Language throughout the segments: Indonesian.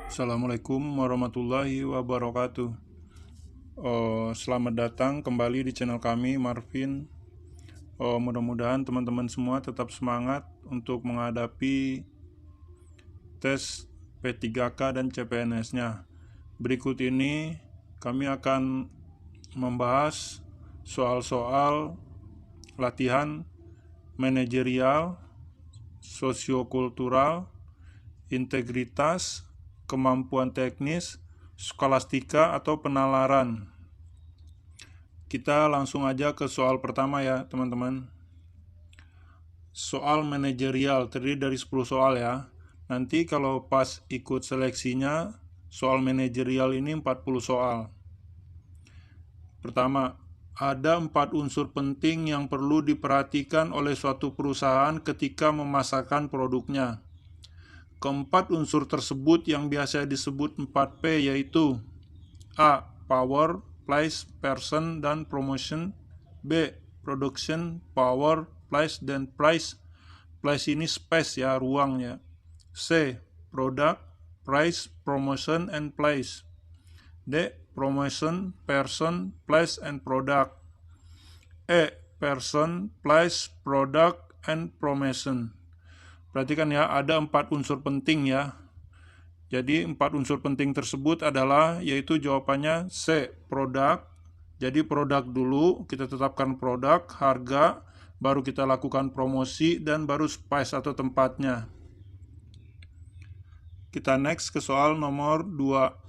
Assalamualaikum warahmatullahi wabarakatuh. Selamat datang kembali di channel kami, Marvin. Mudah-mudahan teman-teman semua tetap semangat untuk menghadapi tes P3K dan CPNS-nya. Berikut ini kami akan membahas soal-soal latihan manajerial, sosiokultural, integritas, kemampuan teknis, skolastika atau penalaran. Kita langsung aja ke soal pertama ya teman-teman. Soal manajerial terdiri dari 10 soal ya. Nanti kalau pas ikut seleksinya, soal manajerial ini 40 soal. Pertama, ada 4 unsur penting yang perlu diperhatikan oleh suatu perusahaan ketika memasarkan produknya. Keempat unsur tersebut yang biasa disebut 4P yaitu A. Power, Place, Person, dan Promotion. B. Production, Power, Place, dan Price. Place ini space ya, ruang ya. C. Product, Price, Promotion, and Place. D. Promotion, Person, Place, and Product. E. Person, Place, Product, and Promotion. Perhatikan ya, ada 4 unsur penting ya. Jadi 4 unsur penting tersebut adalah, yaitu jawabannya C. Produk. Jadi produk dulu, kita tetapkan produk, harga, baru kita lakukan promosi, dan baru space atau tempatnya. Kita next ke soal nomor 2.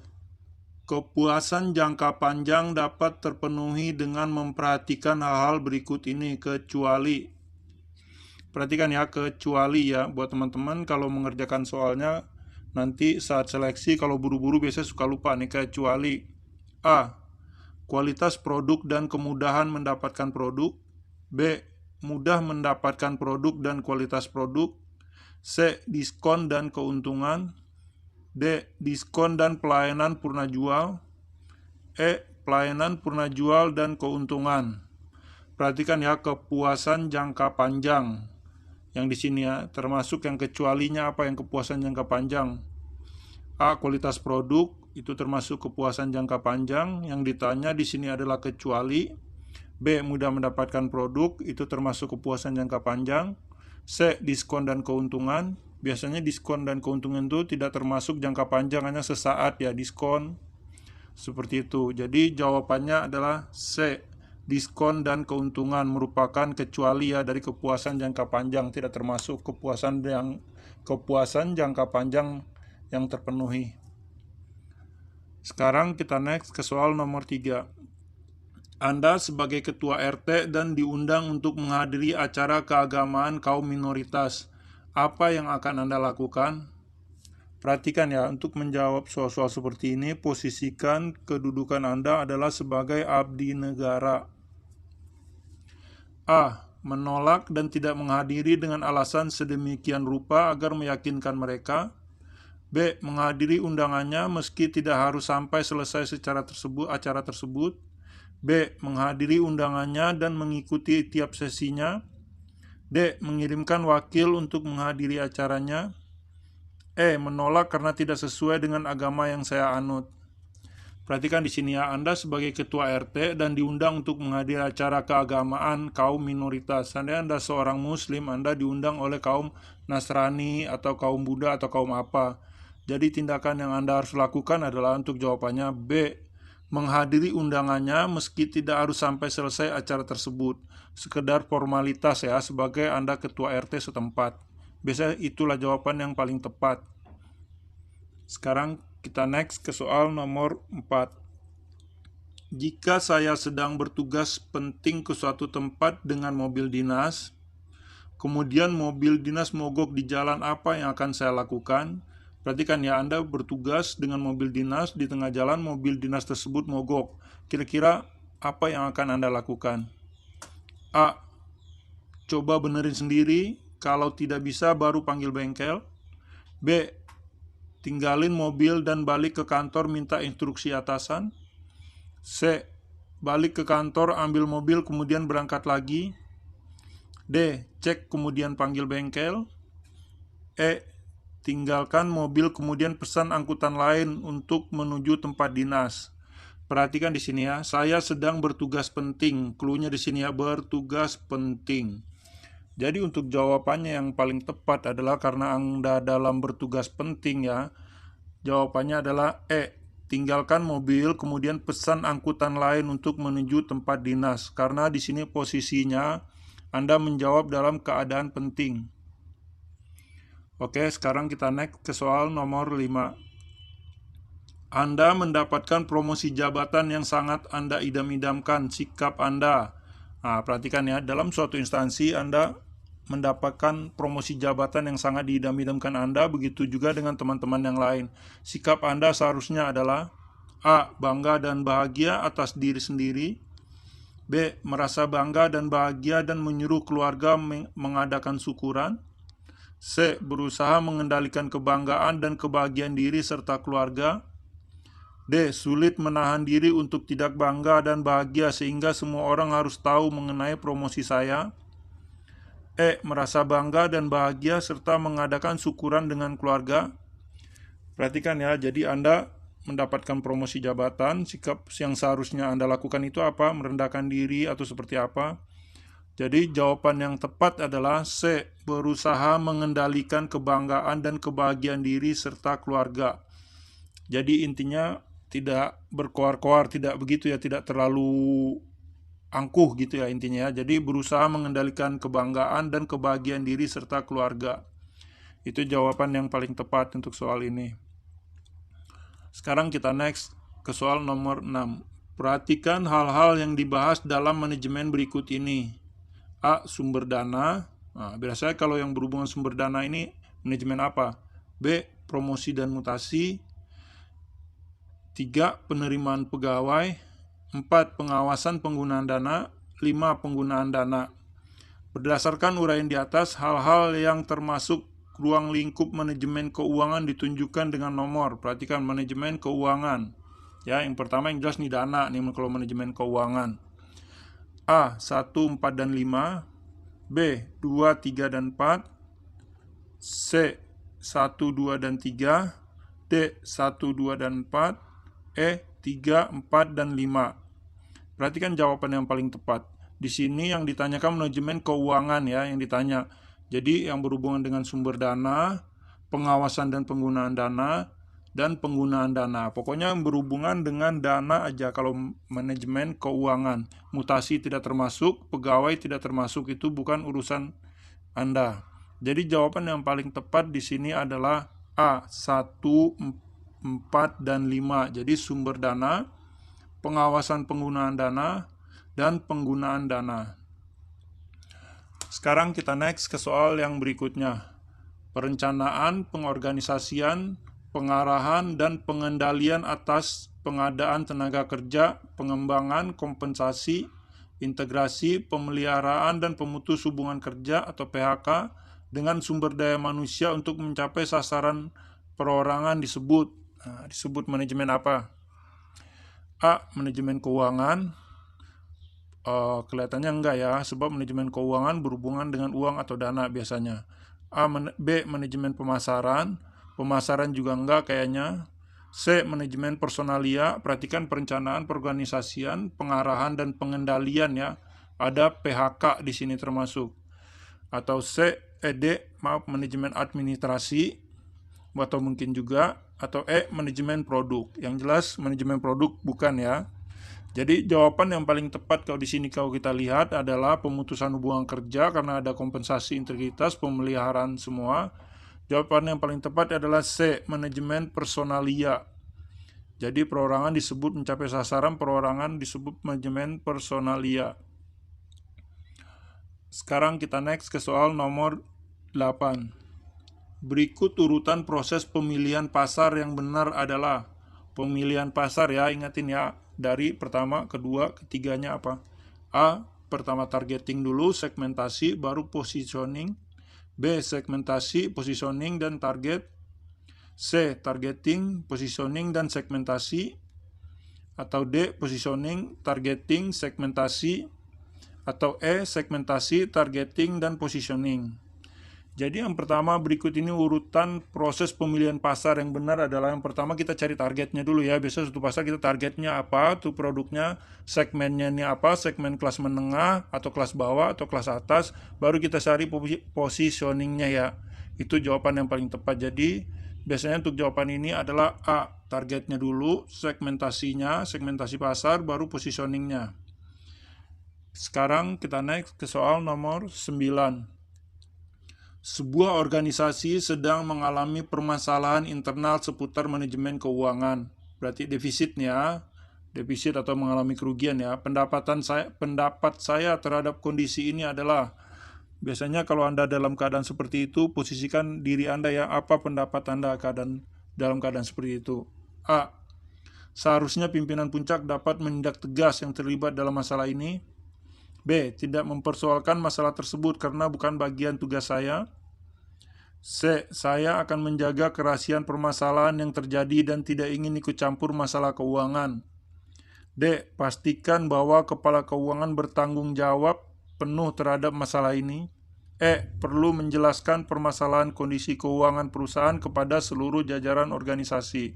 Kepuasan jangka panjang dapat terpenuhi dengan memperhatikan hal-hal berikut ini, kecuali. Perhatikan ya, kecuali ya, buat teman-teman kalau mengerjakan soalnya, nanti saat seleksi kalau buru-buru biasanya suka lupa nih, kecuali A. Kualitas produk dan kemudahan mendapatkan produk. B. Mudah mendapatkan produk dan kualitas produk. C. Diskon dan keuntungan. D. Diskon dan pelayanan purna jual. E. Pelayanan purna jual dan keuntungan. Perhatikan ya, kepuasan jangka panjang. Yang di sini ya, termasuk yang kecualinya apa yang kepuasan jangka panjang. A. Kualitas produk, itu termasuk kepuasan jangka panjang. Yang ditanya di sini adalah kecuali. B. Mudah mendapatkan produk, itu termasuk kepuasan jangka panjang. C. Diskon dan keuntungan. Biasanya diskon dan keuntungan itu tidak termasuk jangka panjang, hanya sesaat ya diskon. Seperti itu. Jadi jawabannya adalah C. Diskon dan keuntungan merupakan kecuali ya dari kepuasan jangka panjang, tidak termasuk kepuasan jangka panjang yang terpenuhi. Sekarang kita next ke soal nomor 3. Anda sebagai ketua RT dan diundang untuk menghadiri acara keagamaan kaum minoritas. Apa yang akan Anda lakukan? Perhatikan ya, untuk menjawab soal-soal seperti ini, posisikan kedudukan Anda adalah sebagai abdi negara. A. Menolak dan tidak menghadiri dengan alasan sedemikian rupa agar meyakinkan mereka. B. Menghadiri undangannya meski tidak harus sampai selesai acara tersebut. B. Menghadiri undangannya dan mengikuti tiap sesinya. D. Mengirimkan wakil untuk menghadiri acaranya. E. Menolak karena tidak sesuai dengan agama yang saya anut. Perhatikan di sini ya, Anda sebagai ketua RT dan diundang untuk menghadiri acara keagamaan kaum minoritas. Seandainya Anda seorang muslim, Anda diundang oleh kaum Nasrani atau kaum Buddha atau kaum apa. Jadi tindakan yang Anda harus lakukan adalah, untuk jawabannya B. Menghadiri undangannya meski tidak harus sampai selesai acara tersebut. Sekedar formalitas ya, sebagai Anda ketua RT setempat. Biasanya itulah jawaban yang paling tepat. Sekarang kita next ke soal nomor 4. Jika saya sedang bertugas penting ke suatu tempat dengan mobil dinas, kemudian mobil dinas mogok di jalan, apa yang akan saya lakukan? Perhatikan ya, Anda bertugas dengan mobil dinas, di tengah jalan mobil dinas tersebut mogok. Kira-kira apa yang akan Anda lakukan? A. Coba benerin sendiri, kalau tidak bisa baru panggil bengkel. B. Tinggalin mobil dan balik ke kantor minta instruksi atasan. C. Balik ke kantor, ambil mobil, kemudian berangkat lagi. D. Cek kemudian panggil bengkel. E. Tinggalkan mobil kemudian pesan angkutan lain untuk menuju tempat dinas. Perhatikan di sini ya, saya sedang bertugas penting. Cluenya di sini ya, bertugas penting. Jadi untuk jawabannya yang paling tepat adalah karena Anda dalam bertugas penting ya. Jawabannya adalah E. Tinggalkan mobil kemudian pesan angkutan lain untuk menuju tempat dinas. Karena di sini posisinya Anda menjawab dalam keadaan penting. Oke, sekarang kita next ke soal nomor 5. Anda mendapatkan promosi jabatan yang sangat Anda idam-idamkan. Sikap Anda. Nah, perhatikan ya, dalam suatu instansi Anda mendapatkan promosi jabatan yang sangat diidam-idamkan Anda, begitu juga dengan teman-teman yang lain. Sikap Anda seharusnya adalah A. Bangga dan bahagia atas diri sendiri. B. Merasa bangga dan bahagia dan menyuruh keluarga mengadakan syukuran. C. Berusaha mengendalikan kebanggaan dan kebahagiaan diri serta keluarga. D. Sulit menahan diri untuk tidak bangga dan bahagia sehingga semua orang harus tahu mengenai promosi saya. E. Merasa bangga dan bahagia serta mengadakan syukuran dengan keluarga. Perhatikan ya, jadi Anda mendapatkan promosi jabatan, sikap yang seharusnya Anda lakukan itu apa? Merendahkan diri atau seperti apa? Jadi jawaban yang tepat adalah C. Berusaha mengendalikan kebanggaan dan kebahagiaan diri serta keluarga. Jadi intinya tidak berkoar-koar, tidak begitu ya, tidak terlalu angkuh gitu ya intinya ya. Jadi berusaha mengendalikan kebanggaan dan kebahagiaan diri serta keluarga. Itu jawaban yang paling tepat untuk soal ini. Sekarang kita next ke soal nomor 6. Perhatikan hal-hal yang dibahas dalam manajemen berikut ini. A. Sumber dana. Nah, biasanya kalau yang berhubungan sumber dana ini manajemen apa? B. Promosi dan mutasi. 3. Penerimaan pegawai. 4. Pengawasan penggunaan dana. 5. Penggunaan dana. Berdasarkan uraian di atas, hal-hal yang termasuk ruang lingkup manajemen keuangan ditunjukkan dengan nomor. Perhatikan manajemen keuangan. Ya, yang pertama yang jelas nih dana nih kalau manajemen keuangan. A. 1, 4, dan 5. B. 2, 3, dan 4. C. 1, 2, dan 3. D. 1, 2, dan 4. E. 3, 4, dan 5. Perhatikan jawaban yang paling tepat. Di sini yang ditanyakan manajemen keuangan ya, yang ditanya. Jadi yang berhubungan dengan sumber dana, pengawasan dan penggunaan dana, dan penggunaan dana. Pokoknya yang berhubungan dengan dana aja kalau manajemen keuangan. Mutasi tidak termasuk, pegawai tidak termasuk, itu bukan urusan Anda. Jadi jawaban yang paling tepat di sini adalah A. 1, 4, dan 5. Jadi sumber dana, pengawasan penggunaan dana, dan penggunaan dana. Sekarang kita next ke soal yang berikutnya. Perencanaan, pengorganisasian, pengarahan, dan pengendalian atas pengadaan tenaga kerja, pengembangan, kompensasi, integrasi, pemeliharaan, dan pemutus hubungan kerja atau PHK dengan sumber daya manusia untuk mencapai sasaran perorangan disebut. Disebut manajemen apa? A. Manajemen keuangan. Kelihatannya enggak ya, sebab manajemen keuangan berhubungan dengan uang atau dana biasanya. B. Manajemen pemasaran. Pemasaran juga enggak kayaknya. C. Manajemen personalia. Perhatikan perencanaan, perorganisasian, pengarahan, dan pengendalian ya. Ada PHK di sini termasuk. Atau manajemen administrasi. Atau mungkin juga. Atau E. Manajemen produk. Yang jelas manajemen produk bukan ya. Jadi jawaban yang paling tepat kalau di sini kalau kita lihat adalah pemutusan hubungan kerja karena ada kompensasi integritas, pemeliharaan semua. Jawaban yang paling tepat adalah C. Manajemen personalia. Jadi perorangan disebut mencapai sasaran, perorangan disebut manajemen personalia. Sekarang kita next ke soal nomor 8. Berikut urutan proses pemilihan pasar yang benar adalah. Pemilihan pasar ya, ingatin ya. Dari pertama, kedua, ketiganya apa? A. Pertama targeting dulu, segmentasi, baru positioning. B. Segmentasi, positioning, dan target. C. Targeting, positioning, dan segmentasi. Atau D. Positioning, targeting, segmentasi. Atau E, segmentasi, targeting, dan positioning. Jadi yang pertama berikut ini urutan proses pemilihan pasar. Yang benar adalah yang pertama kita cari targetnya dulu ya. Biasanya suatu pasar kita targetnya apa, tuh produknya, segmennya ini apa, segmen kelas menengah atau kelas bawah atau kelas atas, baru kita cari positioningnya ya. Itu jawaban yang paling tepat. Jadi biasanya untuk jawaban ini adalah A, targetnya dulu, segmentasinya, segmentasi pasar, baru positioningnya. Sekarang kita next ke soal nomor 9. Sebuah organisasi sedang mengalami permasalahan internal seputar manajemen keuangan. Berarti defisitnya, defisit atau mengalami kerugian ya. Pendapat saya terhadap kondisi ini adalah, biasanya kalau Anda dalam keadaan seperti itu, posisikan diri Anda ya, apa pendapat Anda dalam keadaan seperti itu. A, seharusnya pimpinan puncak dapat menindak tegas yang terlibat dalam masalah ini. B, tidak mempersoalkan masalah tersebut karena bukan bagian tugas saya. C, saya akan menjaga kerahasiaan permasalahan yang terjadi dan tidak ingin ikut campur masalah keuangan. D, pastikan bahwa kepala keuangan bertanggung jawab penuh terhadap masalah ini. E, perlu menjelaskan permasalahan kondisi keuangan perusahaan kepada seluruh jajaran organisasi.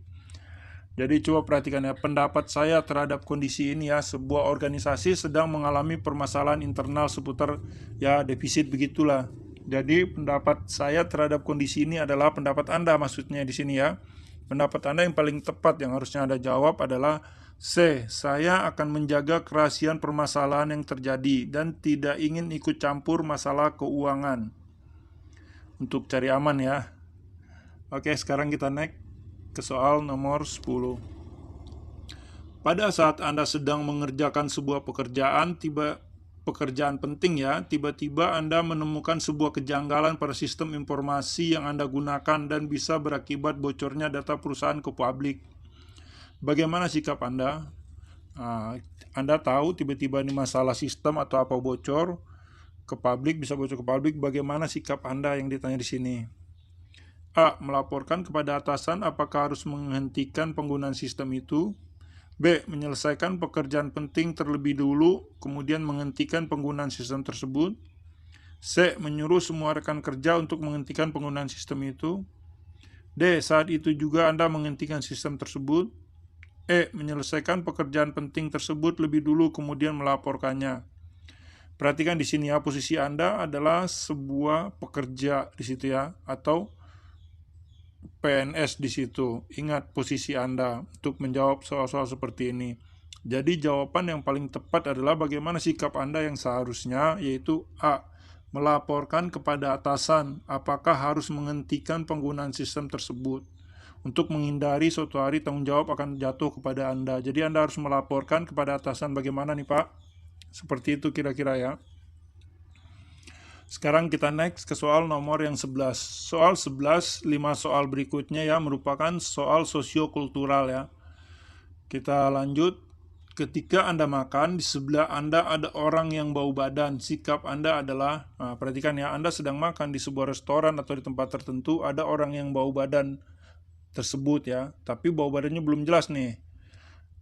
Jadi coba perhatikan ya, pendapat saya terhadap kondisi ini ya, sebuah organisasi sedang mengalami permasalahan internal seputar ya defisit begitulah. Jadi pendapat saya terhadap kondisi ini adalah pendapat Anda maksudnya di sini ya. Pendapat Anda yang paling tepat yang harusnya Anda jawab adalah C, saya akan menjaga kerahasiaan permasalahan yang terjadi dan tidak ingin ikut campur masalah keuangan. Untuk cari aman ya. Oke, sekarang kita next ke soal nomor 10. Pada saat Anda sedang mengerjakan sebuah pekerjaan penting ya, tiba-tiba Anda menemukan sebuah kejanggalan pada sistem informasi yang Anda gunakan dan bisa berakibat bocornya data perusahaan ke publik. Bagaimana sikap Anda? Anda tahu tiba-tiba ini masalah sistem atau apa bocor ke publik, bisa bocor ke publik, bagaimana sikap Anda yang ditanya di sini? A, melaporkan kepada atasan apakah harus menghentikan penggunaan sistem itu. B, menyelesaikan pekerjaan penting terlebih dulu, kemudian menghentikan penggunaan sistem tersebut. C, menyuruh semua rekan kerja untuk menghentikan penggunaan sistem itu. D, saat itu juga Anda menghentikan sistem tersebut. E, menyelesaikan pekerjaan penting tersebut lebih dulu, kemudian melaporkannya. Perhatikan di sini ya, posisi Anda adalah sebuah pekerja di situ ya, atau PNS di situ. Ingat posisi Anda untuk menjawab soal-soal seperti ini. Jadi jawaban yang paling tepat adalah bagaimana sikap Anda yang seharusnya, yaitu A, melaporkan kepada atasan apakah harus menghentikan penggunaan sistem tersebut. Untuk menghindari suatu hari tanggung jawab akan jatuh kepada Anda. Jadi Anda harus melaporkan kepada atasan. Bagaimana nih Pak? Seperti itu kira-kira ya. Sekarang kita next ke soal nomor yang 11. Soal 11, 5 soal berikutnya ya merupakan soal sosiokultural ya. Kita lanjut. Ketika Anda makan, di sebelah Anda ada orang yang bau badan. Sikap Anda adalah, perhatikan ya, Anda sedang makan di sebuah restoran atau di tempat tertentu, ada orang yang bau badan tersebut ya. Tapi bau badannya belum jelas nih.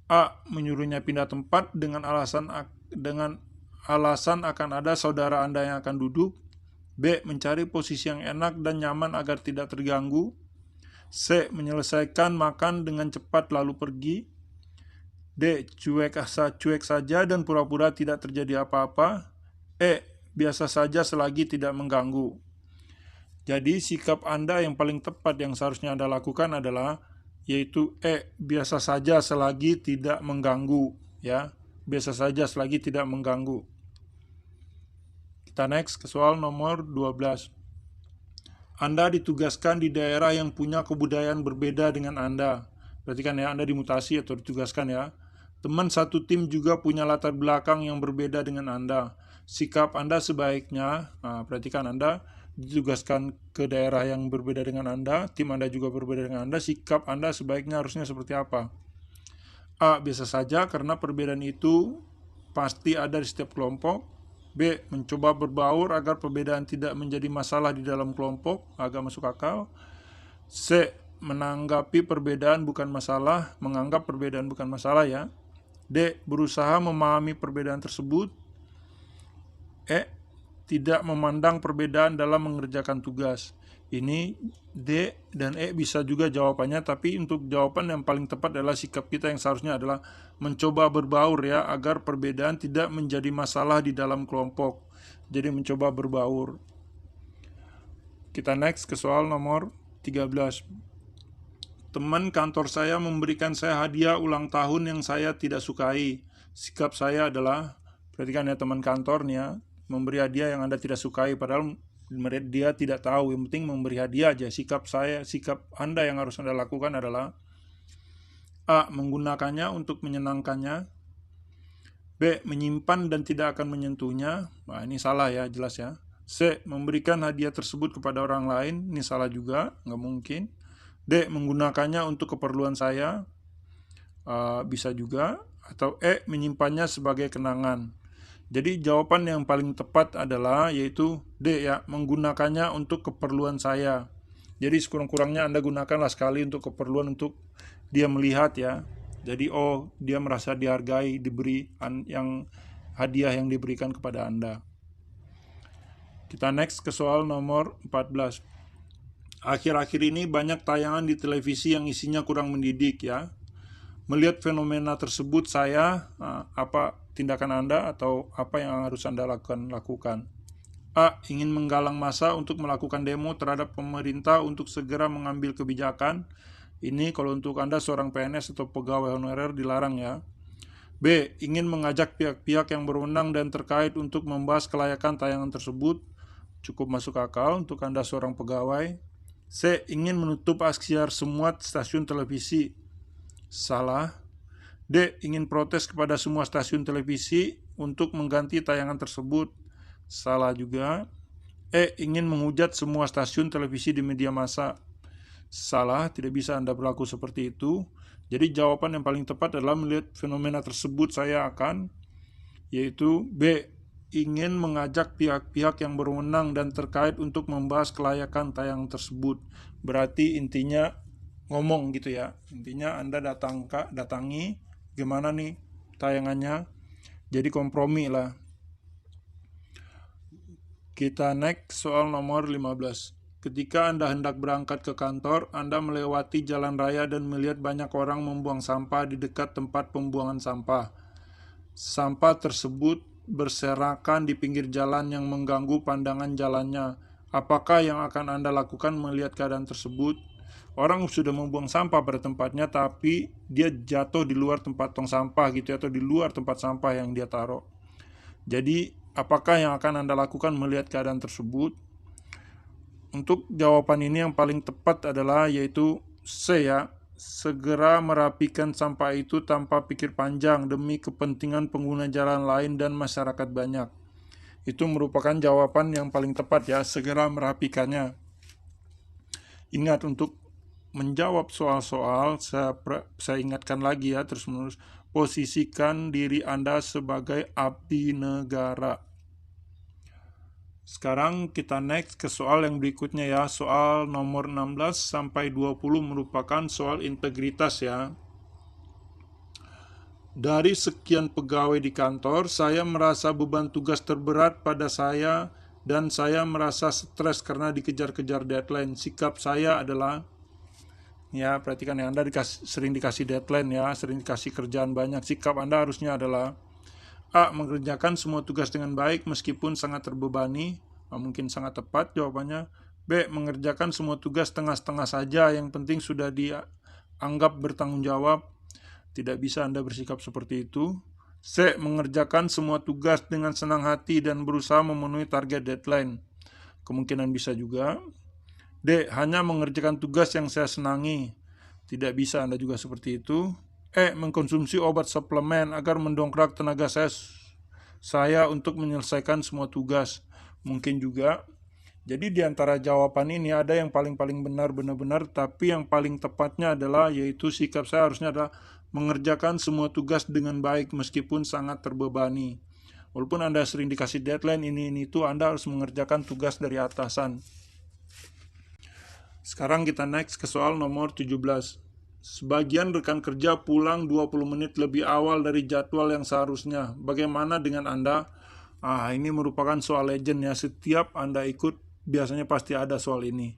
A, menyuruhnya pindah tempat dengan alasan akan ada saudara Anda yang akan duduk. B, mencari posisi yang enak dan nyaman agar tidak terganggu. C, menyelesaikan makan dengan cepat lalu pergi. D, cuek saja dan pura-pura tidak terjadi apa-apa. E, biasa saja selagi tidak mengganggu. Jadi sikap Anda yang paling tepat yang seharusnya Anda lakukan adalah yaitu E, biasa saja selagi tidak mengganggu ya. Biasa saja selagi tidak mengganggu. Kita next ke soal nomor 12. Anda ditugaskan di daerah yang punya kebudayaan berbeda dengan Anda. Perhatikan ya, Anda dimutasi atau ditugaskan ya. Teman satu tim juga punya latar belakang yang berbeda dengan Anda. Sikap Anda sebaiknya, perhatikan Anda ditugaskan ke daerah yang berbeda dengan Anda, tim Anda juga berbeda dengan Anda, sikap Anda sebaiknya harusnya seperti apa? A, biasa saja karena perbedaan itu pasti ada di setiap kelompok. B, mencoba berbaur agar perbedaan tidak menjadi masalah di dalam kelompok, agak masuk akal. C, menganggap perbedaan bukan masalah ya. D, berusaha memahami perbedaan tersebut. E. Tidak memandang perbedaan dalam mengerjakan tugas. Ini D dan E bisa juga jawabannya, tapi untuk jawaban yang paling tepat adalah sikap kita yang seharusnya adalah mencoba berbaur ya, agar perbedaan tidak menjadi masalah di dalam kelompok. Jadi mencoba berbaur. Kita next ke soal nomor 13. Teman kantor saya memberikan saya hadiah ulang tahun yang saya tidak sukai. Sikap saya adalah, perhatikan ya teman kantor nih ya, memberi hadiah yang Anda tidak sukai, padahal dia tidak tahu, yang penting memberi hadiah aja. Sikap Anda yang harus Anda lakukan adalah A. Menggunakannya untuk menyenangkannya. B. Menyimpan dan tidak akan menyentuhnya. Nah, ini salah ya, jelas ya. C. Memberikan hadiah tersebut kepada orang lain. Ini salah juga, nggak mungkin. D. Menggunakannya untuk keperluan saya. Bisa juga. Atau E. Menyimpannya sebagai kenangan. Jadi jawaban yang paling tepat adalah yaitu D ya, menggunakannya untuk keperluan saya. Jadi sekurang-kurangnya Anda gunakanlah sekali untuk keperluan untuk dia melihat ya. Jadi dia merasa dihargai, diberi yang hadiah yang diberikan kepada Anda. Kita next ke soal nomor 14. Akhir-akhir ini banyak tayangan di televisi yang isinya kurang mendidik ya. Melihat fenomena tersebut apa tindakan Anda atau apa yang harus Anda lakukan? A. Ingin menggalang massa untuk melakukan demo terhadap pemerintah untuk segera mengambil kebijakan. Ini kalau untuk Anda seorang PNS atau pegawai honorer dilarang ya. B. Ingin mengajak pihak-pihak yang berwenang dan terkait untuk membahas kelayakan tayangan tersebut. Cukup masuk akal untuk Anda seorang pegawai. C. Ingin menutup aksiar semua stasiun televisi. Salah. D. Ingin protes kepada semua stasiun televisi untuk mengganti tayangan tersebut. Salah juga. E. Ingin menghujat semua stasiun televisi di media massa. Salah, tidak bisa Anda berlaku seperti itu. Jadi jawaban yang paling tepat adalah melihat fenomena tersebut yaitu B. Ingin mengajak pihak-pihak yang berwenang dan terkait untuk membahas kelayakan tayangan tersebut. Berarti intinya ngomong gitu ya. Intinya Anda datangi gimana nih tayangannya. Jadi kompromi lah. Kita next soal nomor 15. Ketika Anda hendak berangkat ke kantor, Anda melewati jalan raya dan melihat banyak orang membuang sampah di dekat tempat pembuangan sampah. Sampah tersebut berserakan di pinggir jalan yang mengganggu pandangan jalannya. Apakah yang akan Anda lakukan melihat keadaan tersebut? Orang sudah membuang sampah pada tempatnya, tapi dia jatuh di luar tempat tong sampah gitu, atau di luar tempat sampah yang dia taruh. Jadi, apakah yang akan Anda lakukan melihat keadaan tersebut? Untuk jawaban ini yang paling tepat adalah yaitu C ya. Segera merapikan sampah itu tanpa pikir panjang demi kepentingan pengguna jalan lain dan masyarakat banyak. Itu merupakan jawaban yang paling tepat ya, segera merapikannya. Ingat, untuk menjawab soal-soal, saya ingatkan lagi ya terus-menerus, posisikan diri Anda sebagai abdi negara. Sekarang kita next ke soal yang berikutnya ya. Soal nomor 16 sampai 20 merupakan soal integritas ya. Dari sekian pegawai di kantor, saya merasa beban tugas terberat pada saya dan saya merasa stres karena dikejar-kejar deadline. Sikap saya adalah, ya perhatikan ya, Anda sering dikasih deadline ya, sering dikasih kerjaan banyak. Sikap Anda harusnya adalah A. Mengerjakan semua tugas dengan baik meskipun sangat terbebani. Mungkin sangat tepat jawabannya. B. Mengerjakan semua tugas setengah-setengah saja, yang penting sudah dianggap bertanggung jawab. Tidak bisa Anda bersikap seperti itu. C. Mengerjakan semua tugas dengan senang hati dan berusaha memenuhi target deadline. Kemungkinan bisa juga. D. Hanya mengerjakan tugas yang saya senangi. Tidak bisa Anda juga seperti itu. E. Mengkonsumsi obat suplemen agar mendongkrak tenaga saya untuk menyelesaikan semua tugas. Mungkin juga. Jadi di antara jawaban ini ada yang paling benar, tapi yang paling tepatnya adalah yaitu sikap saya harusnya adalah mengerjakan semua tugas dengan baik meskipun sangat terbebani. Walaupun Anda sering dikasih deadline ini itu, Anda harus mengerjakan tugas dari atasan. Sekarang kita next ke soal nomor 17. Sebagian rekan kerja pulang 20 menit lebih awal dari jadwal yang seharusnya. Bagaimana dengan Anda? Ini merupakan soal legend ya. Setiap Anda ikut biasanya pasti ada soal ini.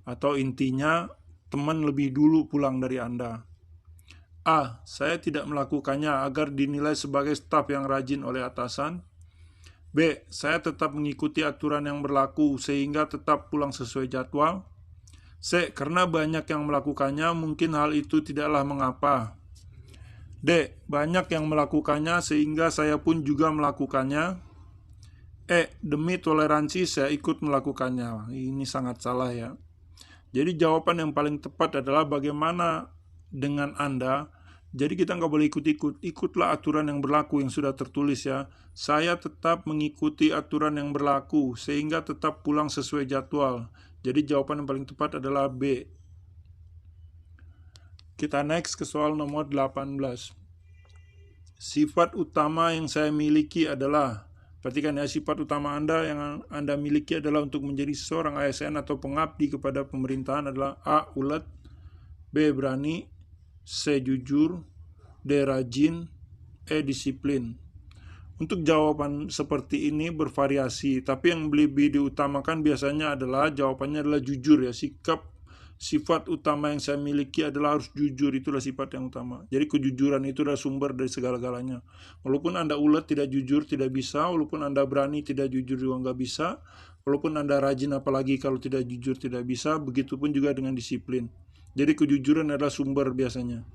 Atau intinya teman lebih dulu pulang dari Anda. A. Saya tidak melakukannya agar dinilai sebagai staf yang rajin oleh atasan. B. Saya tetap mengikuti aturan yang berlaku sehingga tetap pulang sesuai jadwal. C. Karena banyak yang melakukannya, mungkin hal itu tidaklah mengapa. D. Banyak yang melakukannya sehingga saya pun juga melakukannya. E. Demi toleransi saya ikut melakukannya. Ini sangat salah ya. Jadi jawaban yang paling tepat adalah bagaimana dengan Anda. Jadi kita nggak boleh ikut-ikut. Ikutlah aturan yang berlaku yang sudah tertulis ya. Saya tetap mengikuti aturan yang berlaku sehingga tetap pulang sesuai jadwal. Jadi jawaban yang paling tepat adalah B. Kita next ke soal nomor 18. Sifat utama yang saya miliki adalah, perhatikan ya, sifat utama Anda yang Anda miliki adalah untuk menjadi seorang ASN atau pengabdi kepada pemerintahan adalah A. Ulet, B. Berani, C. Jujur, D. Rajin, E. Disiplin. Untuk jawaban seperti ini bervariasi, tapi yang lebih diutamakan biasanya adalah jawabannya adalah jujur ya. Sifat utama yang saya miliki adalah harus jujur, itulah sifat yang utama. Jadi kejujuran itu adalah sumber dari segala-galanya. Walaupun Anda ulet tidak jujur tidak bisa, walaupun Anda berani tidak jujur juga nggak bisa, walaupun Anda rajin apalagi kalau tidak jujur tidak bisa, begitupun juga dengan disiplin. Jadi kejujuran adalah sumber biasanya.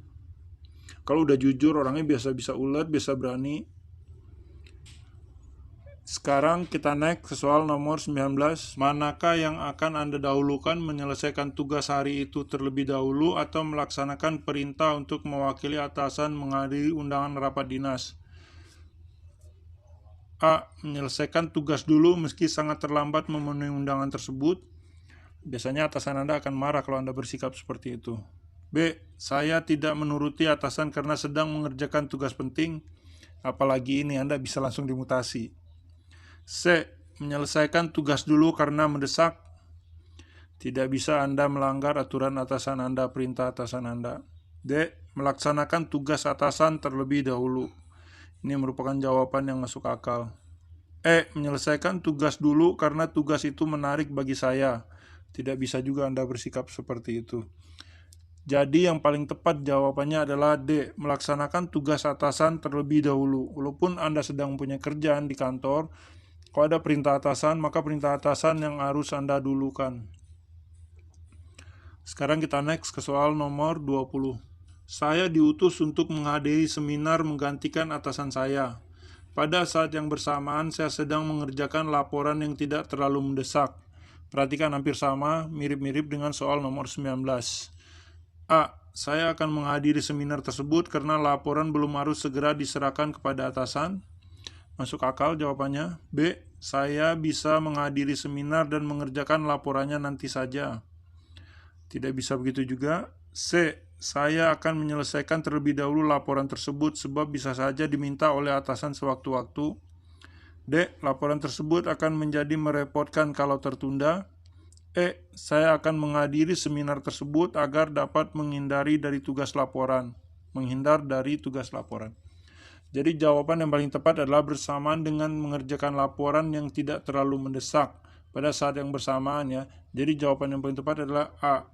Kalau udah jujur orangnya biasa bisa ulet, biasa berani. Sekarang kita naik ke soal nomor 19. Manakah yang akan Anda dahulukan, menyelesaikan tugas hari itu terlebih dahulu atau melaksanakan perintah untuk mewakili atasan menghadiri undangan rapat dinas? A. Menyelesaikan tugas dulu meski sangat terlambat memenuhi undangan tersebut. Biasanya atasan Anda akan marah kalau Anda bersikap seperti itu. B. Saya tidak menuruti atasan karena sedang mengerjakan tugas penting. Apalagi ini Anda bisa langsung dimutasi. C. Menyelesaikan tugas dulu karena mendesak. Tidak bisa Anda melanggar aturan atasan Anda, perintah atasan Anda. D. Melaksanakan tugas atasan terlebih dahulu. Ini merupakan jawaban yang masuk akal. E. Menyelesaikan tugas dulu karena tugas itu menarik bagi saya. Tidak bisa juga Anda bersikap seperti itu. Jadi yang paling tepat jawabannya adalah D. Melaksanakan tugas atasan terlebih dahulu. Walaupun Anda sedang punya kerjaan di kantor, kalau ada perintah atasan, maka perintah atasan yang harus Anda dulukan. Sekarang kita next ke soal nomor 20. Saya diutus untuk menghadiri seminar menggantikan atasan saya. Pada saat yang bersamaan, saya sedang mengerjakan laporan yang tidak terlalu mendesak. Perhatikan hampir sama, mirip-mirip dengan soal nomor 19. A. Saya akan menghadiri seminar tersebut karena laporan belum harus segera diserahkan kepada atasan. Masuk akal jawabannya. B. Saya bisa menghadiri seminar dan mengerjakan laporannya nanti saja. Tidak bisa begitu juga. C. Saya akan menyelesaikan terlebih dahulu laporan tersebut sebab bisa saja diminta oleh atasan sewaktu-waktu. D. Laporan tersebut akan menjadi merepotkan kalau tertunda. E. Saya akan menghadiri seminar tersebut agar dapat menghindar dari tugas laporan. Jadi jawaban yang paling tepat adalah bersamaan dengan mengerjakan laporan yang tidak terlalu mendesak pada saat yang bersamaan ya. Jadi jawaban yang paling tepat adalah A.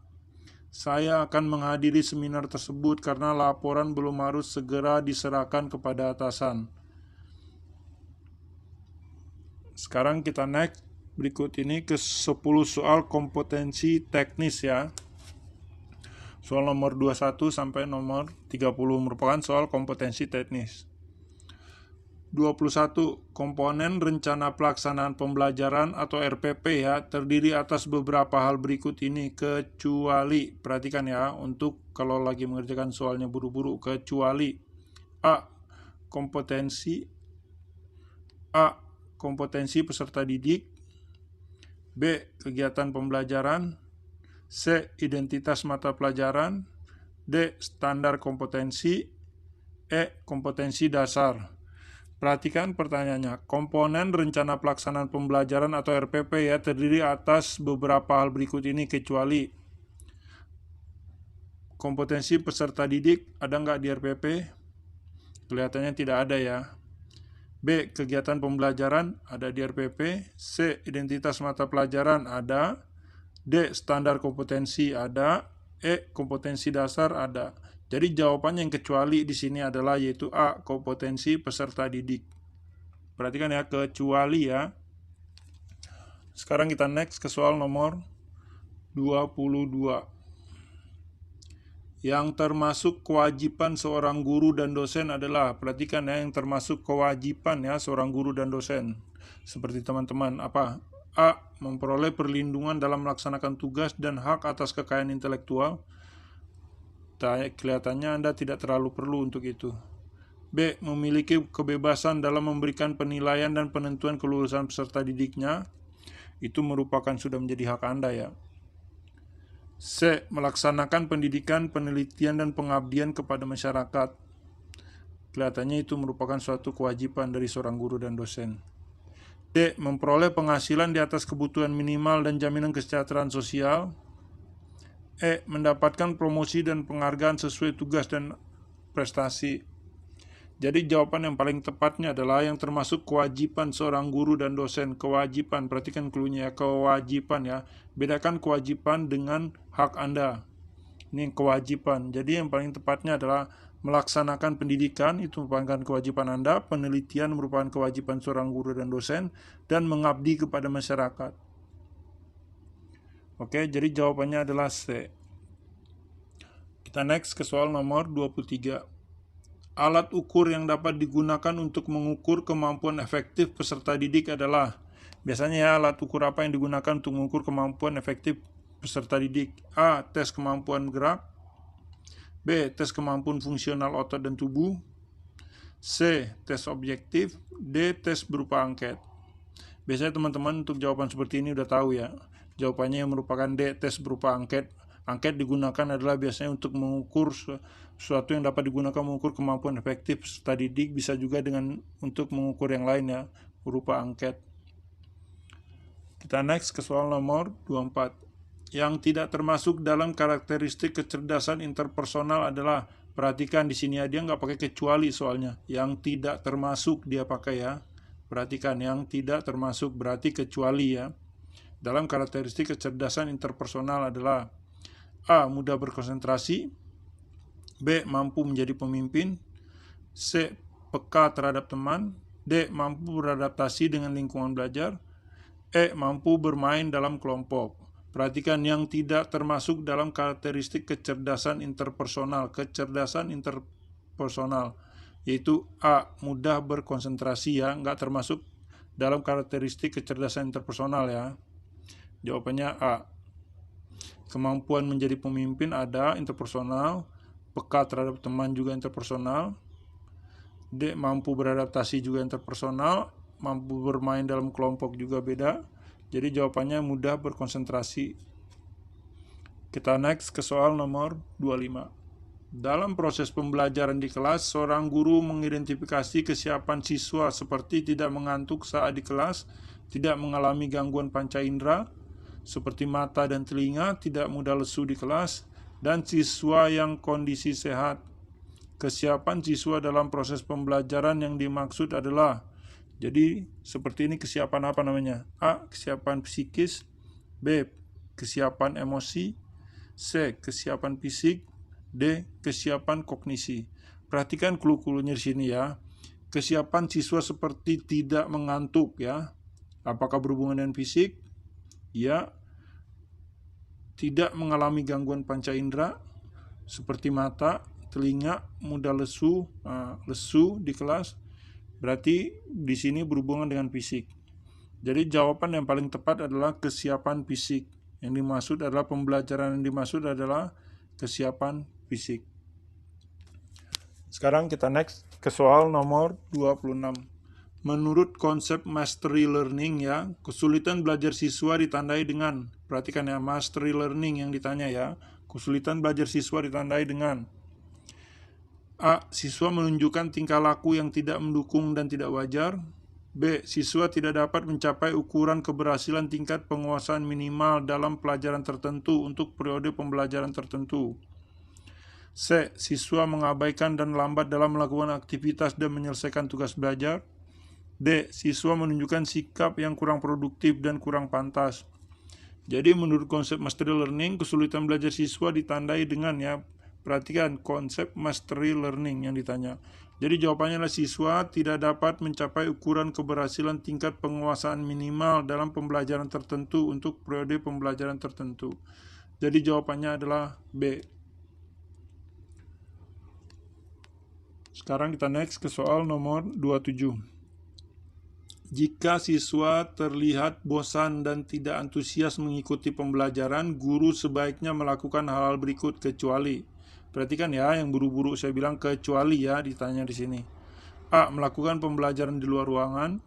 Saya akan menghadiri seminar tersebut karena laporan belum harus segera diserahkan kepada atasan. Sekarang kita next berikut ini ke 10 soal kompetensi teknis ya. Soal nomor 21 sampai nomor 30 merupakan soal kompetensi teknis. 21. Komponen rencana pelaksanaan pembelajaran atau RPP ya terdiri atas beberapa hal berikut ini kecuali, perhatikan ya untuk kalau lagi mengerjakan soalnya buru-buru, kecuali A. Kompetensi peserta didik. B. Kegiatan pembelajaran. C. Identitas mata pelajaran. D. Standar kompetensi. E. Kompetensi dasar. Perhatikan pertanyaannya. Komponen rencana pelaksanaan pembelajaran atau RPP ya terdiri atas beberapa hal berikut ini kecuali. Kompetensi peserta didik ada nggak di RPP? Kelihatannya tidak ada ya. B. Kegiatan pembelajaran ada di RPP. C. Identitas mata pelajaran ada. D. Standar kompetensi ada. E. Kompetensi dasar ada. Jadi jawabannya yang kecuali di sini adalah yaitu A. Kompetensi peserta didik. Perhatikan ya, kecuali ya. Sekarang kita next ke soal nomor 22. Yang termasuk kewajiban seorang guru dan dosen adalah, perhatikan ya, yang termasuk kewajiban ya seorang guru dan dosen. Seperti teman-teman, apa? A. Memperoleh perlindungan dalam melaksanakan tugas dan hak atas kekayaan intelektual. Kelihatannya Anda tidak terlalu perlu untuk itu. B. Memiliki kebebasan dalam memberikan penilaian dan penentuan kelulusan peserta didiknya. Itu merupakan sudah menjadi hak Anda ya. C. Melaksanakan pendidikan, penelitian, dan pengabdian kepada masyarakat. Kelihatannya itu merupakan suatu kewajiban dari seorang guru dan dosen. D. Memperoleh penghasilan di atas kebutuhan minimal dan jaminan kesejahteraan sosial. E. Mendapatkan promosi dan penghargaan sesuai tugas dan prestasi. Jadi jawaban yang paling tepatnya adalah yang termasuk kewajiban seorang guru dan dosen. Kewajiban, perhatikan cluenya ya, kewajiban ya. Bedakan kewajiban dengan hak Anda. Ini kewajiban. Jadi yang paling tepatnya adalah melaksanakan pendidikan, itu merupakan kewajiban Anda. Penelitian merupakan kewajiban seorang guru dan dosen. Dan mengabdi kepada masyarakat. Oke, jadi jawabannya adalah C. Kita next ke soal nomor 23. Alat ukur yang dapat digunakan untuk mengukur kemampuan efektif peserta didik adalah, biasanya ya, alat ukur apa yang digunakan untuk mengukur kemampuan efektif peserta didik? A. Tes kemampuan gerak. B. Tes kemampuan fungsional otot dan tubuh. C. Tes objektif. D. Tes berupa angket. Biasanya teman-teman untuk jawaban seperti ini udah tahu ya. Jawabannya yang merupakan D. Tes berupa angket. Angket digunakan adalah biasanya untuk mengukur sesuatu yang dapat digunakan mengukur kemampuan efektif peserta didik, bisa juga dengan untuk mengukur yang lain ya, berupa angket. Kita next ke soal nomor 24. Yang tidak termasuk dalam karakteristik kecerdasan interpersonal adalah, perhatikan di sini ya, dia nggak pakai kecuali soalnya. Yang tidak termasuk dia pakai ya. Perhatikan, yang tidak termasuk berarti kecuali ya. Dalam karakteristik kecerdasan interpersonal adalah A. Mudah berkonsentrasi. B. Mampu menjadi pemimpin. C. Peka terhadap teman. D. Mampu beradaptasi dengan lingkungan belajar. E. Mampu bermain dalam kelompok. Perhatikan, yang tidak termasuk dalam karakteristik kecerdasan interpersonal. Kecerdasan interpersonal yaitu A. Mudah berkonsentrasi ya, nggak termasuk dalam karakteristik kecerdasan interpersonal ya. Jawabannya A. Kemampuan menjadi pemimpin ada, interpersonal. Peka terhadap teman juga interpersonal. D. Mampu beradaptasi juga interpersonal. Mampu bermain dalam kelompok juga beda. Jadi jawabannya mudah berkonsentrasi. Kita next ke soal nomor 25. Dalam proses pembelajaran di kelas, seorang guru mengidentifikasi kesiapan siswa seperti tidak mengantuk saat di kelas, tidak mengalami gangguan panca indera, seperti mata dan telinga, tidak mudah lesu di kelas, dan siswa yang kondisi sehat. Kesiapan siswa dalam proses pembelajaran yang dimaksud adalah, jadi seperti ini kesiapan apa namanya? A. Kesiapan psikis. B. Kesiapan emosi. C. Kesiapan fisik. D. Kesiapan kognisi. Perhatikan clue-cluenya di sini ya. Kesiapan siswa seperti tidak mengantuk ya. Apakah berhubungan dengan fisik? Ya. Tidak mengalami gangguan panca indera seperti mata, telinga, mudah lesu, lesu di kelas. Berarti di sini berhubungan dengan fisik. Jadi jawaban yang paling tepat adalah kesiapan fisik. Yang dimaksud adalah pembelajaran yang dimaksud adalah kesiapan fisik. Sekarang kita next ke soal nomor 26. Menurut konsep mastery learning ya, kesulitan belajar siswa ditandai dengan, perhatikan ya, mastery learning yang ditanya ya, kesulitan belajar siswa ditandai dengan A. Siswa menunjukkan tingkah laku yang tidak mendukung dan tidak wajar. B. Siswa tidak dapat mencapai ukuran keberhasilan tingkat penguasaan minimal dalam pelajaran tertentu untuk periode pembelajaran tertentu. C. Siswa mengabaikan dan lambat dalam melakukan aktivitas dan menyelesaikan tugas belajar. D. Siswa menunjukkan sikap yang kurang produktif dan kurang pantas. Jadi menurut konsep mastery learning, kesulitan belajar siswa ditandai dengan, ya, perhatikan konsep mastery learning yang ditanya. Jadi jawabannya adalah siswa tidak dapat mencapai ukuran keberhasilan tingkat penguasaan minimal dalam pembelajaran tertentu untuk periode pembelajaran tertentu. Jadi jawabannya adalah B. Sekarang kita next ke soal nomor 27. Jika siswa terlihat bosan dan tidak antusias mengikuti pembelajaran, guru sebaiknya melakukan hal-hal berikut kecuali. Perhatikan ya, yang buru-buru saya bilang kecuali, ya, ditanya di sini. A. Melakukan pembelajaran di luar ruangan.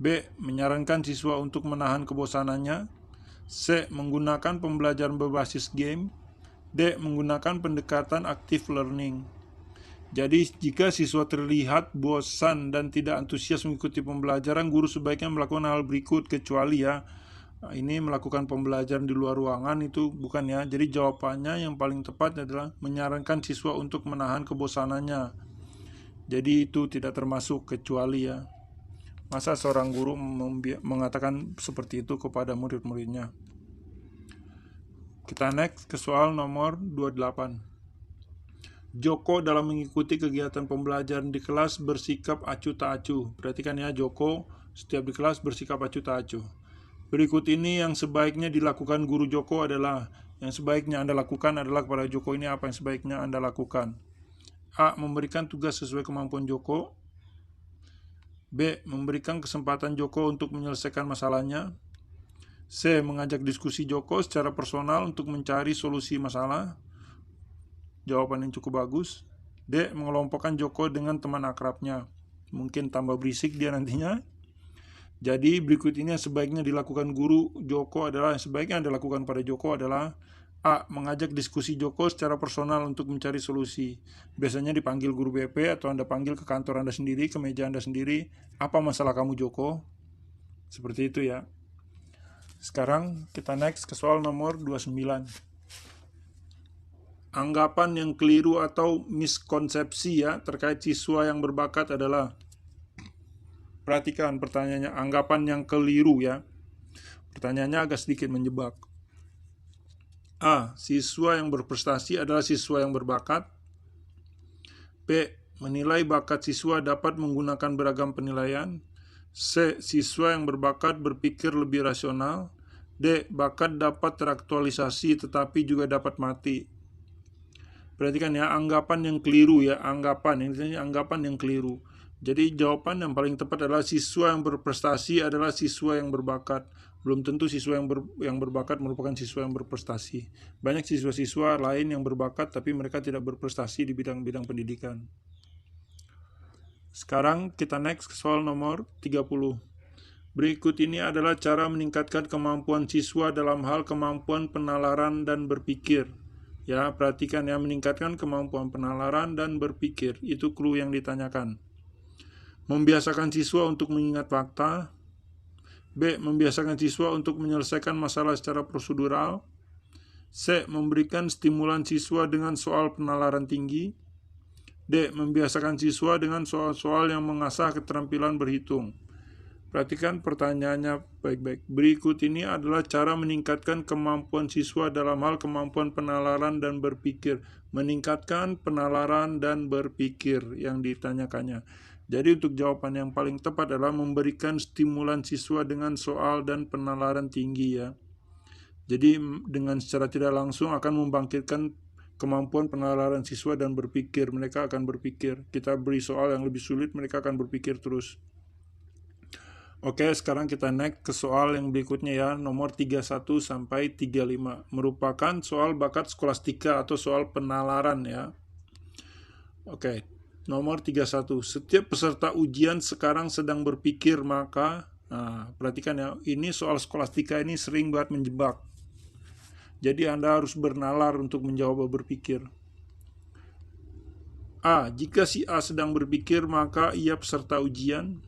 B. Menyarankan siswa untuk menahan kebosanannya. C. Menggunakan pembelajaran berbasis game. D. Menggunakan pendekatan active learning. Jadi jika siswa terlihat bosan dan tidak antusias mengikuti pembelajaran, guru sebaiknya melakukan hal berikut kecuali, ya. Ini melakukan pembelajaran di luar ruangan itu bukan, ya. Jadi jawabannya yang paling tepat adalah menyarankan siswa untuk menahan kebosanannya. Jadi itu tidak termasuk kecuali, ya. Masa seorang guru mengatakan seperti itu kepada murid-muridnya. Kita next ke soal nomor 28. Joko dalam mengikuti kegiatan pembelajaran di kelas bersikap acuh tak acuh. Perhatikan ya, Joko setiap di kelas bersikap acuh tak acuh. Berikut ini yang sebaiknya dilakukan guru Joko adalah, yang sebaiknya Anda lakukan adalah kepada Joko ini apa yang sebaiknya Anda lakukan. A. Memberikan tugas sesuai kemampuan Joko. B. Memberikan kesempatan Joko untuk menyelesaikan masalahnya. C. Mengajak diskusi Joko secara personal untuk mencari solusi masalah. Jawaban yang cukup bagus. D. Mengelompokkan Joko dengan teman akrabnya. Mungkin tambah berisik dia nantinya. Jadi berikut ini yang sebaiknya dilakukan guru Joko adalah, yang sebaiknya Anda lakukan pada Joko adalah A. Mengajak diskusi Joko secara personal untuk mencari solusi. Biasanya dipanggil guru BP atau Anda panggil ke kantor Anda sendiri, ke meja Anda sendiri. Apa masalah kamu Joko? Seperti itu, ya. Sekarang kita next ke soal nomor 29. Anggapan yang keliru atau miskonsepsi, ya, terkait siswa yang berbakat adalah, perhatikan pertanyaannya, anggapan yang keliru, ya. Pertanyaannya agak sedikit menjebak. A. Siswa yang berprestasi adalah siswa yang berbakat. B. Menilai bakat siswa dapat menggunakan beragam penilaian. C. Siswa yang berbakat berpikir lebih rasional. D. Bakat dapat teraktualisasi tetapi juga dapat mati. Perhatikan ya, anggapan yang keliru, ya, anggapan yang keliru. Jadi jawaban yang paling tepat adalah siswa yang berprestasi adalah siswa yang berbakat. Belum tentu siswa yang berbakat merupakan siswa yang berprestasi. Banyak siswa-siswa lain yang berbakat tapi mereka tidak berprestasi di bidang-bidang pendidikan. Sekarang kita next ke soal nomor 30. Berikut ini adalah cara meningkatkan kemampuan siswa dalam hal kemampuan penalaran dan berpikir. Ya, perhatikan ya, meningkatkan kemampuan penalaran dan berpikir. Itu clue yang ditanyakan. Membiasakan siswa untuk mengingat fakta. B. Membiasakan siswa untuk menyelesaikan masalah secara prosedural. C. Memberikan stimulan siswa dengan soal penalaran tinggi. D. Membiasakan siswa dengan soal-soal yang mengasah keterampilan berhitung. Perhatikan pertanyaannya baik-baik. Berikut ini adalah cara meningkatkan kemampuan siswa dalam hal kemampuan penalaran dan berpikir. Meningkatkan penalaran dan berpikir yang ditanyakannya. Jadi untuk jawaban yang paling tepat adalah memberikan stimulan siswa dengan soal dan penalaran tinggi, ya. Jadi dengan secara tidak langsung akan membangkitkan kemampuan penalaran siswa dan berpikir. Mereka akan berpikir. Kita beri soal yang lebih sulit, mereka akan berpikir terus. Oke, sekarang kita next ke soal yang berikutnya, ya, nomor 31 sampai 35. Merupakan soal bakat skolastika atau soal penalaran, ya. Oke, nomor 31. Setiap peserta ujian sekarang sedang berpikir, maka, perhatikan ya, ini soal skolastika ini sering banget menjebak. Jadi Anda harus bernalar untuk menjawab berpikir. A. Jika si A sedang berpikir, maka ia peserta ujian.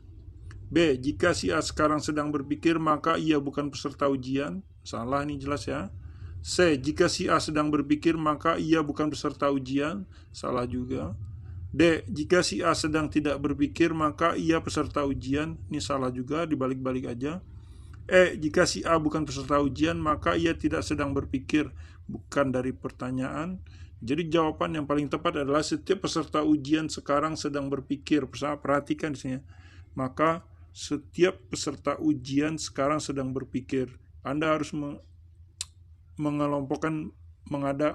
B. Jika si A sekarang sedang berpikir, maka ia bukan peserta ujian. Salah, ini jelas ya. C. Jika si A sedang berpikir, maka ia bukan peserta ujian. Salah juga. D. Jika si A sedang tidak berpikir, maka ia peserta ujian. Ini salah juga, dibalik-balik aja. E. Jika si A bukan peserta ujian, maka ia tidak sedang berpikir. Bukan dari pertanyaan. Jadi jawaban yang paling tepat adalah setiap peserta ujian sekarang sedang berpikir. Perhatikan di sini. Maka setiap peserta ujian sekarang sedang berpikir. Anda harus mengelompokkan,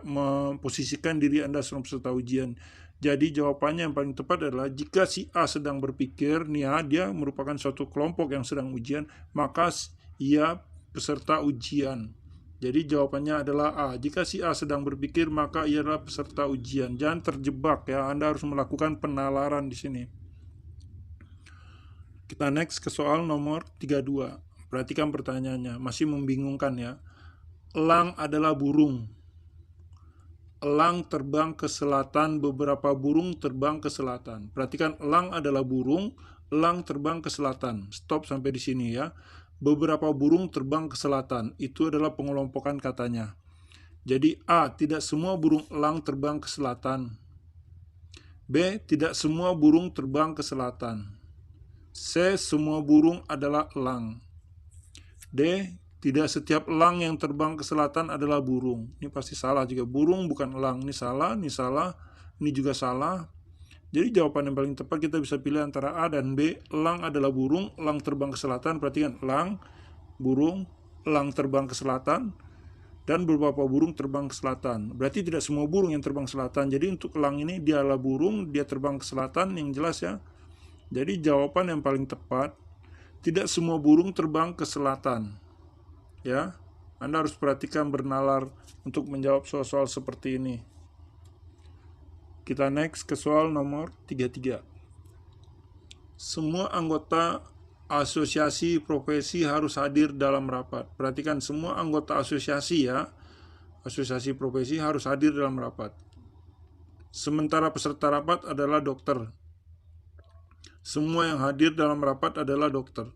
memposisikan diri Anda sebagai peserta ujian. Jadi jawabannya yang paling tepat adalah jika si A sedang berpikir, nih ya, dia merupakan suatu kelompok yang sedang ujian, maka ia peserta ujian. Jadi jawabannya adalah A. Jika si A sedang berpikir, maka ia adalah peserta ujian. Jangan terjebak ya, Anda harus melakukan penalaran di sini. Kita next ke soal nomor 32. Perhatikan pertanyaannya, masih membingungkan ya. Elang adalah burung. Elang terbang ke selatan, beberapa burung terbang ke selatan. Perhatikan, elang adalah burung, elang terbang ke selatan. Stop sampai di sini ya. Beberapa burung terbang ke selatan. Itu adalah pengelompokan katanya. Jadi A. Tidak semua burung elang terbang ke selatan. B. Tidak semua burung terbang ke selatan. C. Semua burung adalah elang. D. Tidak setiap elang yang terbang ke selatan adalah burung. Ini pasti salah juga. Burung bukan elang. Ini salah, ini juga salah. Jadi jawaban yang paling tepat kita bisa pilih antara A dan B. Elang adalah burung, elang terbang ke selatan. Perhatikan, elang, burung, elang terbang ke selatan, dan beberapa burung terbang ke selatan. Berarti tidak semua burung yang terbang ke selatan. Jadi untuk elang ini dia adalah burung, dia terbang ke selatan, yang jelas ya. Jadi jawaban yang paling tepat, tidak semua burung terbang ke selatan. Ya, Anda harus perhatikan, bernalar untuk menjawab soal-soal seperti ini. Kita next ke soal nomor 33. Semua anggota asosiasi profesi harus hadir dalam rapat. Perhatikan, semua anggota asosiasi ya, asosiasi profesi harus hadir dalam rapat. Sementara peserta rapat adalah dokter. Semua yang hadir dalam rapat adalah dokter.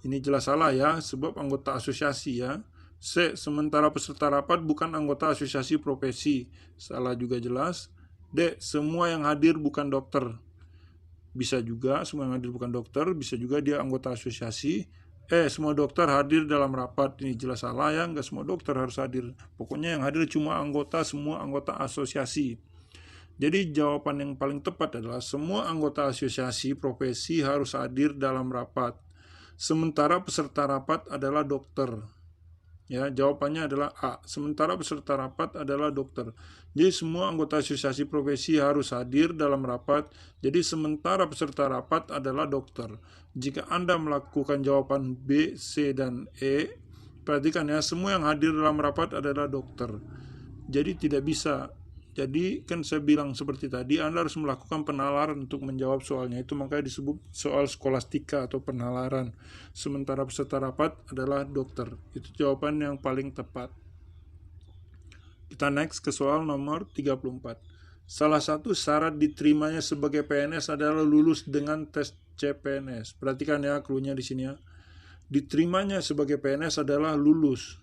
Ini jelas salah ya, sebab anggota asosiasi ya. C. Sementara peserta rapat bukan anggota asosiasi profesi. Salah juga jelas. D. Semua yang hadir bukan dokter. Bisa juga, semua yang hadir bukan dokter. Bisa juga dia anggota asosiasi. E. Semua dokter hadir dalam rapat. Ini jelas salah ya, nggak semua dokter harus hadir. Pokoknya yang hadir cuma semua anggota asosiasi. Jadi jawaban yang paling tepat adalah semua anggota asosiasi profesi harus hadir dalam rapat. Sementara peserta rapat adalah dokter. Ya, jawabannya adalah A. Sementara peserta rapat adalah dokter. Jadi semua anggota asosiasi profesi harus hadir dalam rapat. Jadi sementara peserta rapat adalah dokter. Jika Anda melakukan jawaban B, C, dan E, perhatikan ya, semua yang hadir dalam rapat adalah dokter. Jadi tidak bisa. Jadi kan saya bilang seperti tadi, Anda harus melakukan penalaran untuk menjawab soalnya. Itu makanya disebut soal skolastika atau penalaran. Sementara peserta rapat adalah dokter. Itu jawaban yang paling tepat. Kita next ke soal nomor 34. Salah satu syarat diterimanya sebagai PNS adalah lulus dengan tes CPNS. Perhatikan ya clue-nya di sini ya. Diterimanya sebagai PNS adalah lulus.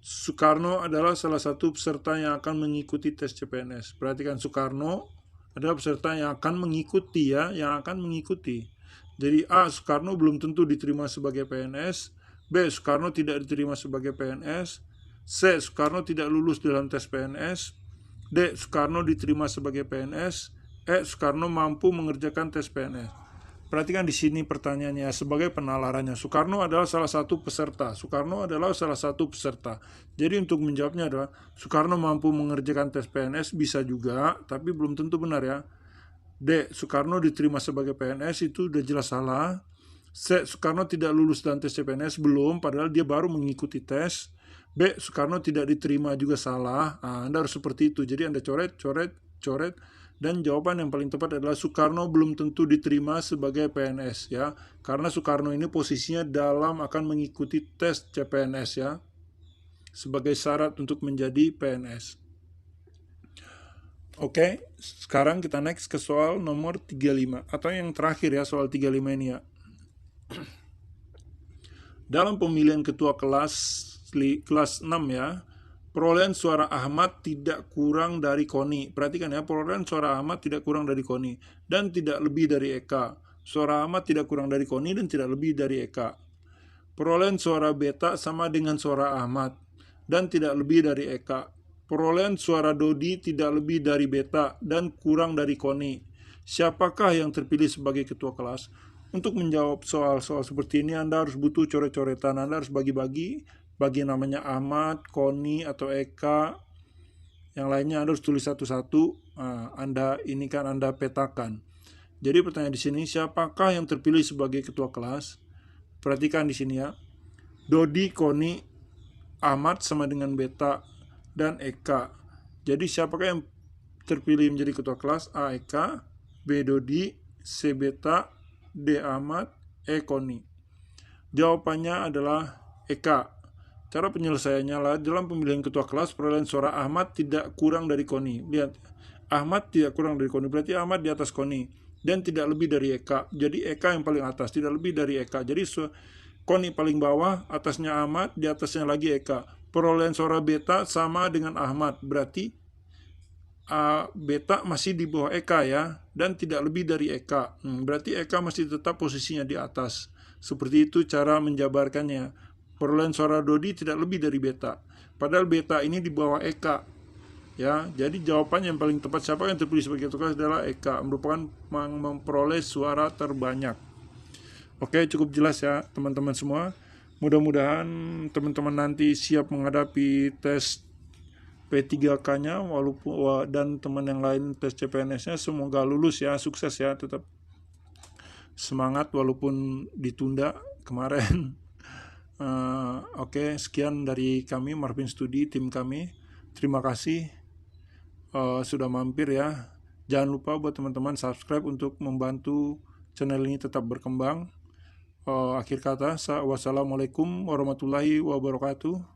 Soekarno adalah salah satu peserta yang akan mengikuti tes CPNS. Perhatikan, Soekarno adalah peserta yang akan mengikuti ya, yang akan mengikuti. Jadi A. Soekarno belum tentu diterima sebagai PNS. B. Soekarno tidak diterima sebagai PNS. C. Soekarno tidak lulus dalam tes PNS. D. Soekarno diterima sebagai PNS. E. Soekarno mampu mengerjakan tes PNS. Perhatikan di sini pertanyaannya sebagai penalarannya. Soekarno adalah salah satu peserta. Soekarno adalah salah satu peserta. Jadi untuk menjawabnya adalah Soekarno mampu mengerjakan tes PNS, bisa juga, tapi belum tentu benar ya. D. Soekarno diterima sebagai PNS, itu udah jelas salah. C. Soekarno tidak lulus dalam tes CPNS, belum, padahal dia baru mengikuti tes. B. Soekarno tidak diterima, juga salah. Nah, Anda harus seperti itu. Jadi Anda coret. Dan jawaban yang paling tepat adalah Soekarno belum tentu diterima sebagai PNS ya. Karena Soekarno ini posisinya dalam akan mengikuti tes CPNS ya. Sebagai syarat untuk menjadi PNS. Oke, sekarang kita next ke soal nomor 35. Atau yang terakhir ya, soal 35 ini ya. Dalam pemilihan ketua kelas 6 ya, Perolehan suara Ahmad tidak kurang dari Koni. Perhatikan ya, perolehan suara Ahmad tidak kurang dari Koni dan tidak lebih dari Eka. Suara Ahmad tidak kurang dari Koni dan tidak lebih dari Eka. Perolehan suara Beta sama dengan suara Ahmad dan tidak lebih dari Eka. Perolehan suara Dodi tidak lebih dari Beta dan kurang dari Koni. Siapakah yang terpilih sebagai ketua kelas? Untuk menjawab soal-soal seperti ini, Anda harus butuh coret-coretan. Anda harus bagi namanya Ahmad, Koni, atau Eka. Yang lainnya Anda harus tulis satu-satu. Anda petakan. Jadi pertanyaan di sini, siapakah yang terpilih sebagai ketua kelas? Perhatikan di sini ya. Dodi, Koni, Ahmad sama dengan Beta dan Eka. Jadi siapakah yang terpilih menjadi ketua kelas? A. Eka, B. Dodi, C. Beta, D. Ahmad, E. Koni. Jawabannya adalah Eka. Cara penyelesaiannya lah, dalam pemilihan ketua kelas, perolehan suara Ahmad tidak kurang dari Koni. Lihat, Ahmad tidak kurang dari Koni, berarti Ahmad di atas Koni. Dan tidak lebih dari Eka. Jadi Eka yang paling atas, tidak lebih dari Eka. Jadi Koni paling bawah, atasnya Ahmad, di atasnya lagi Eka. Perolehan suara Beta sama dengan Ahmad, berarti Beta masih di bawah Eka ya, dan tidak lebih dari Eka. Berarti Eka masih tetap posisinya di atas. Seperti itu cara menjabarkannya. Perolehan suara Dodi tidak lebih dari Beta. Padahal Beta ini di bawah Eka. Ya, jadi jawabannya yang paling tepat, siapa yang terpilih sebagai ketua kelas adalah Eka, merupakan memperoleh suara terbanyak. Oke, cukup jelas ya teman-teman semua. Mudah-mudahan teman-teman nanti siap menghadapi tes P3K-nya walaupun dan teman yang lain tes CPNS-nya semoga lulus ya, sukses ya, tetap semangat walaupun ditunda kemarin. Oke, sekian dari kami Marvin Studi, tim kami. Terima kasih sudah mampir ya. Jangan lupa buat teman-teman subscribe untuk membantu channel ini tetap berkembang. Akhir kata, wassalamualaikum warahmatullahi wabarakatuh.